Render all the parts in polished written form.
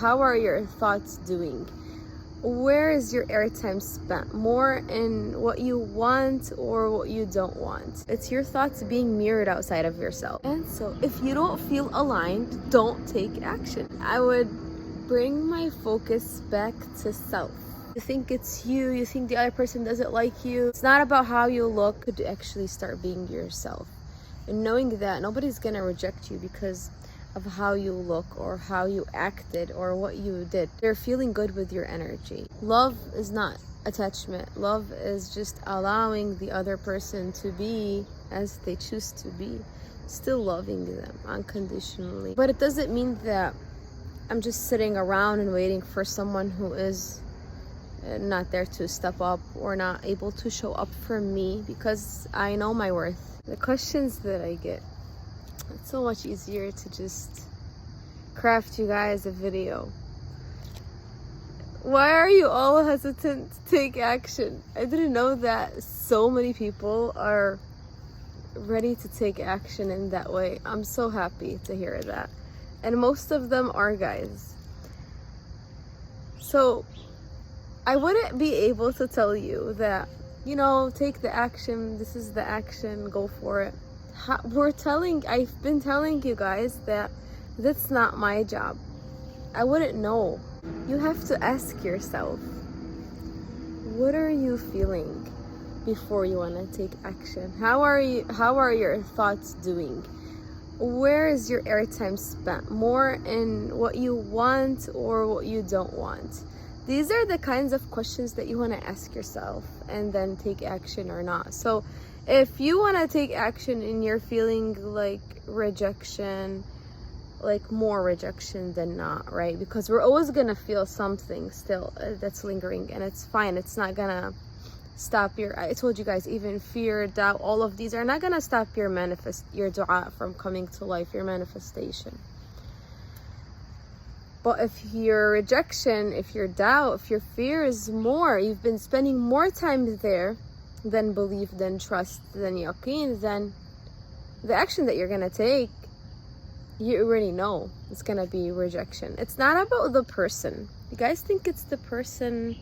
how are your thoughts doing? Where is your airtime spent? More in what you want or what you don't want? It's your thoughts being mirrored outside of yourself. And so if you don't feel aligned, don't take action. I would bring my focus back to self. You think it's you think the other person doesn't like you. It's not about how you look. Could actually start being yourself. And knowing that nobody's gonna reject you because of how you look or how you acted or what you did. They're feeling good with your energy. Love is not attachment. Love is just allowing the other person to be as they choose to be. Still loving them unconditionally. But it doesn't mean that I'm just sitting around and waiting for someone who is not there to step up or not able to show up for me, because I know my worth. The questions that I get, it's so much easier to just craft you guys a video. Why are you all hesitant to take action? I didn't know that so many people are ready to take action in that way. I'm so happy to hear that. And most of them are guys. So I wouldn't be able to tell you that, take the action, this is the action, go for it. I've been telling you guys that that's not my job. I wouldn't know. You have to ask yourself, what are you feeling before you want to take action? How are your thoughts doing? Where is your airtime spent? More in what you want or what you don't want? These are the kinds of questions that you want to ask yourself and then take action or not. So if you want to take action and you're feeling like rejection, like more rejection than not, right? Because we're always going to feel something still that's lingering, and it's fine. It's not going to stop I told you guys, even fear, doubt, all of these are not going to stop your dua from coming to life, your manifestation. But if your rejection, if your doubt, if your fear is more, you've been spending more time there than belief, than trust, than yaqeen, then the action that you're going to take, you already know it's going to be rejection. It's not about the person. You guys think it's the person,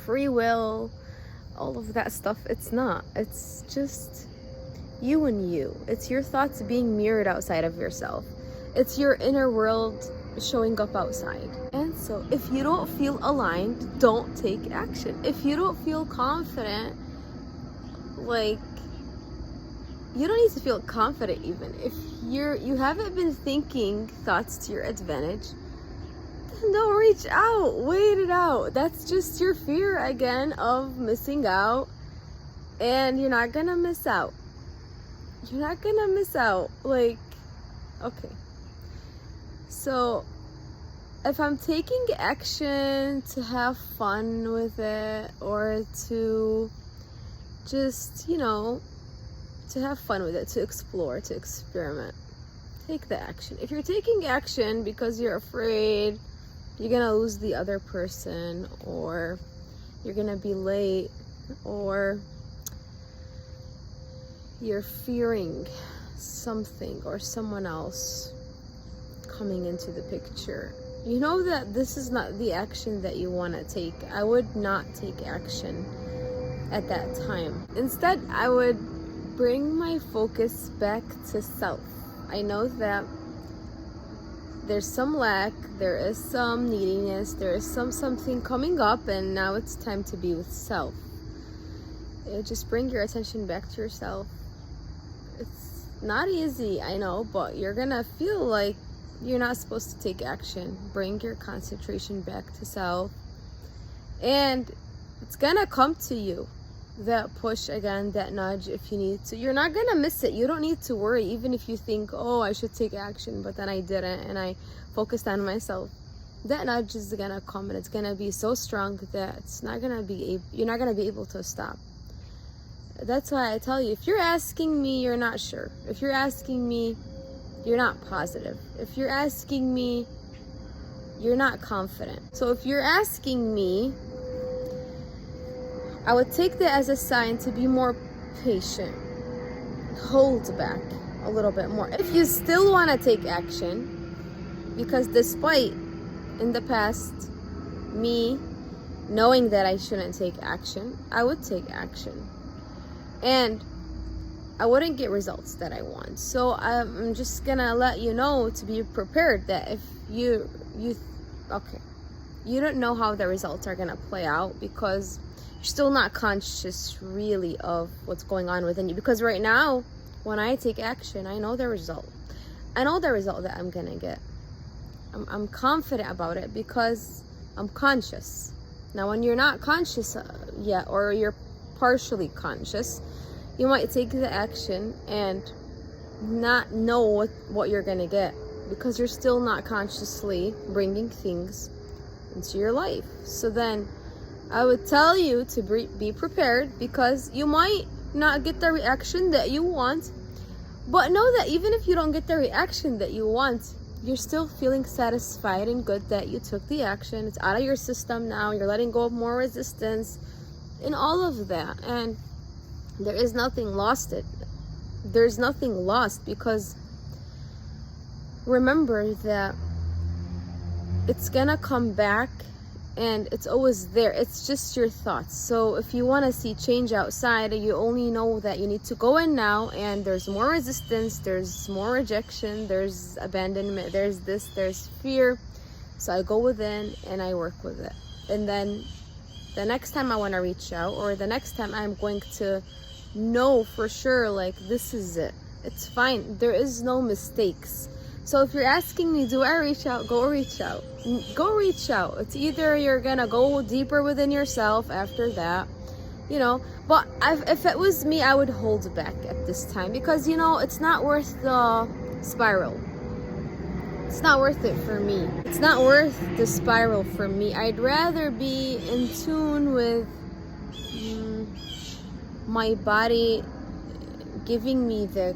free will, all of that stuff. It's not. It's just you and you. It's your thoughts being mirrored outside of yourself. It's your inner world showing up outside. And so if you don't feel aligned, don't take action. If you don't feel confident, like, you don't need to feel confident even. If you haven't been thinking thoughts to your advantage, then don't reach out. Wait it out. That's just your fear again of missing out. And you're not gonna miss out. You're not gonna miss out. Like, okay. So if I'm taking action to have fun with it, or to just, to have fun with it, to explore, to experiment, take the action. If you're taking action because you're afraid you're gonna lose the other person, or you're gonna be late, or you're fearing something or someone else coming into the picture, you know that this is not the action that you want to take. I would not take action at that time. Instead, I would bring my focus back to self. I know that there's some lack, there is some neediness, there is something coming up, and now it's time to be with self. Just bring your attention back to yourself. It's not easy, I know, but you're gonna feel like you're not supposed to take action. Bring your concentration back to self, and it's gonna come to you. That push again, that nudge, if you need to. You're not gonna miss it. You don't need to worry, even if you think, oh, I should take action, but then I didn't and I focused on myself. That nudge is gonna come, and it's gonna be so strong that you're not gonna be able to stop. That's why I tell you, if you're asking me, you're not sure. If you're asking me, you're not positive. If you're asking me, you're not confident. So if you're asking me, I would take that as a sign to be more patient. Hold back a little bit more. If you still want to take action, because despite in the past, me knowing that I shouldn't take action, I would take action. And I wouldn't get results that I want. So I'm just gonna let you know to be prepared that if you don't know how the results are gonna play out, because you're still not conscious really of what's going on within you. Because right now, when I take action, I know the result. I know the result that I'm gonna get. I'm confident about it because I'm conscious. Now, when you're not conscious yet, or you're partially conscious, you might take the action and not know what you're gonna get, because you're still not consciously bringing things into your life. So then I would tell you to be prepared, because you might not get the reaction that you want, but know that even if you don't get the reaction that you want, you're still feeling satisfied and good that you took the action. It's out of your system now. You're letting go of more resistance and all of that. And there is nothing lost. There's nothing lost, because remember that it's gonna come back, and it's always there. It's just your thoughts. So if you want to see change outside, you only know that you need to go in now, and there's more resistance, there's more rejection, there's abandonment, there's this, there's fear. So I go within and I work with it. And then the next time I want to reach out, or the next time I'm going to know for sure, like, this is it. It's fine. There is no mistakes. So if you're asking me, do I reach out? Go reach out. Go reach out. It's either you're gonna go deeper within yourself after that, but if it was me, I would hold back at this time, because it's not worth the spiral. It's not worth it for me. It's not worth the spiral for me. I'd rather be in tune with my body giving me the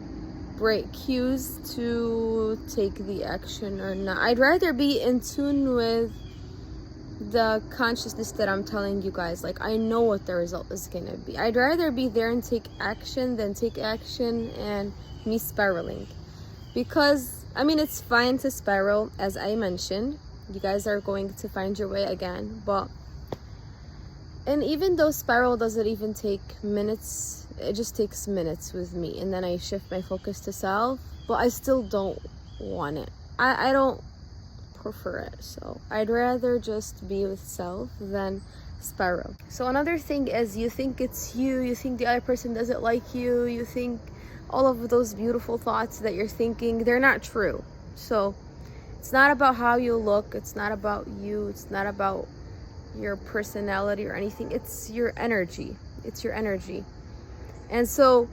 great cues to take the action or not. I'd rather be in tune with the consciousness that I'm telling you guys. Like, I know what the result is gonna be. I'd rather be there and take action than take action and me spiraling. Because it's fine to spiral, as I mentioned. You guys are going to find your way again, and even though spiral doesn't even take minutes, it just takes minutes with me, and then I shift my focus to self, but I still don't want it. I don't prefer it. So I'd rather just be with self than spiral. So another thing is, you think it's you think the other person doesn't like you think all of those beautiful thoughts that you're thinking, they're not true. So it's not about how you look, it's not about you, it's not about your personality or anything. It's your energy. And so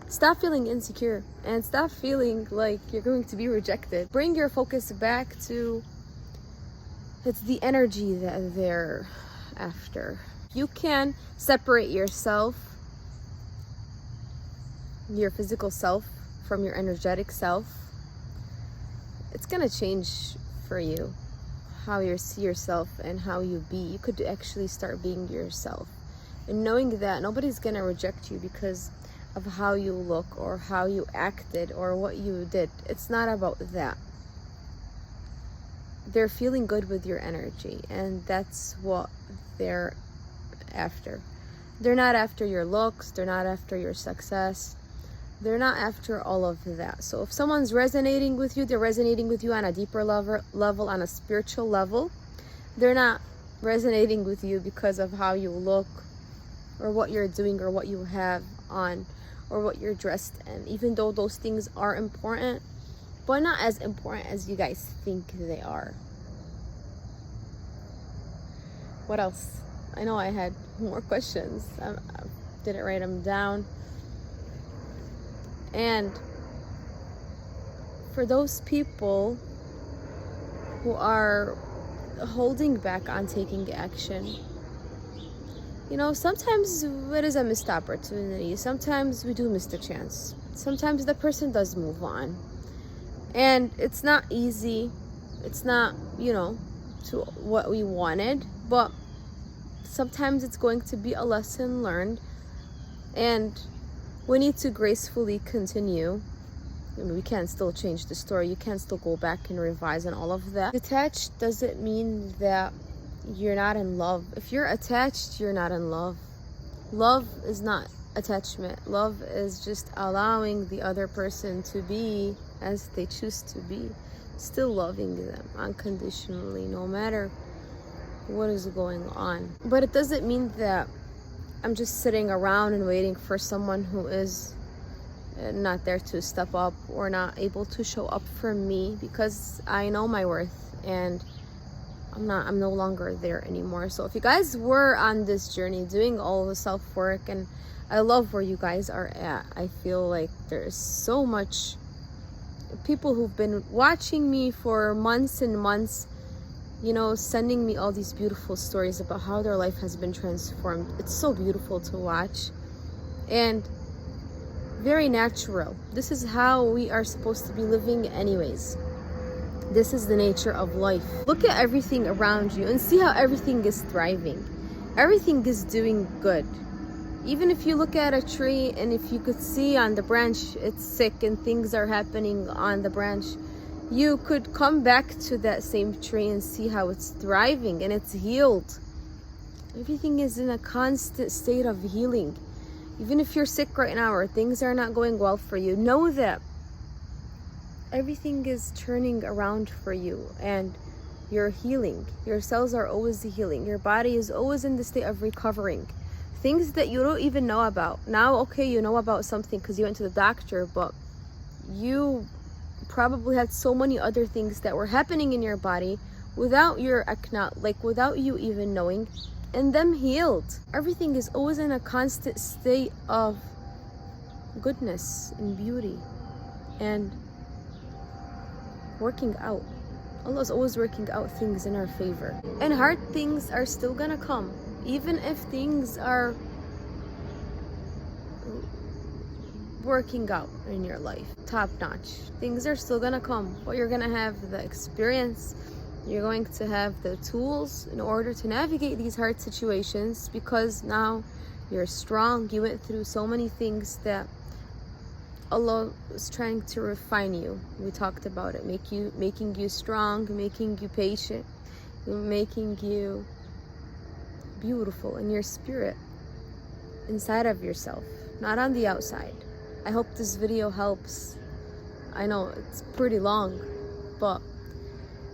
stop feeling insecure and stop feeling like you're going to be rejected. Bring your focus back to, it's the energy that they're after. You can separate yourself, your physical self, from your energetic self. It's gonna change for you how you see yourself and how you be. You could actually start being yourself, and knowing that nobody's gonna reject you because of how you look or how you acted or what you did. It's not about that. They're feeling good with your energy, and that's what they're after. They're not after your looks, they're not after your success, they're not after all of that. So if someone's resonating with you, they're resonating with you on a deeper level, on a spiritual level. They're not resonating with you because of how you look or what you're doing or what you have on or what you're dressed in, even though those things are important, but not as important as you guys think they are. What else? I know I had more questions. I didn't write them down. And for those people who are holding back on taking action, sometimes it is a missed opportunity. Sometimes we do miss the chance. Sometimes the person does move on. And it's not easy. It's not, to what we wanted. But sometimes it's going to be a lesson learned. And we need to gracefully continue I mean, we can still change the story. You can still go back and revise and all of that. Detached doesn't mean that you're not in love. If you're attached, you're not in love. Love is not attachment. Love is just allowing the other person to be as they choose to be. Still loving them unconditionally, no matter what is going on. But it doesn't mean that I'm just sitting around and waiting for someone who is not there to step up or not able to show up for me, because I know my worth and I'm no longer there anymore. So if you guys were on this journey doing all the self-work, and I love where you guys are at. I feel like there's so much people who've been watching me for months and months, you know, sending me all these beautiful stories about how their life has been transformed. It's so beautiful to watch and very natural. This is how we are supposed to be living anyways. This is the nature of life. Look at everything around you and see how everything is thriving. Everything is doing good. Even if you look at a tree and if you could see on the branch it's sick and things are happening on the branch, you could come back to that same tree and see how it's thriving and it's healed. Everything is in a constant state of healing. Even if you're sick right now or things are not going well for you, know that everything is turning around for you and you're healing. Your cells are always healing. Your body is always in the state of recovering. Things that you don't even know about. Now, okay, you know about something because you went to the doctor, but you probably had so many other things that were happening in your body without without you even knowing, and them healed. Everything is always in a constant state of goodness and beauty and working out. Allah is always working out things in our favor. And hard things are still gonna come. Even if things are working out in your life, top notch, things are still gonna come. But you're gonna have the experience. You're going to have the tools in order to navigate these hard situations, because now you're strong. You went through so many things that Allah is trying to refine you. We talked about it, making you strong, making you patient, making you beautiful in your spirit, inside of yourself, not on the outside. I hope this video helps. I know it's pretty long, but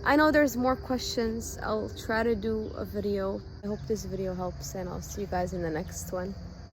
I know there's more questions. I'll try to do a video. I hope this video helps, and I'll see you guys in the next one.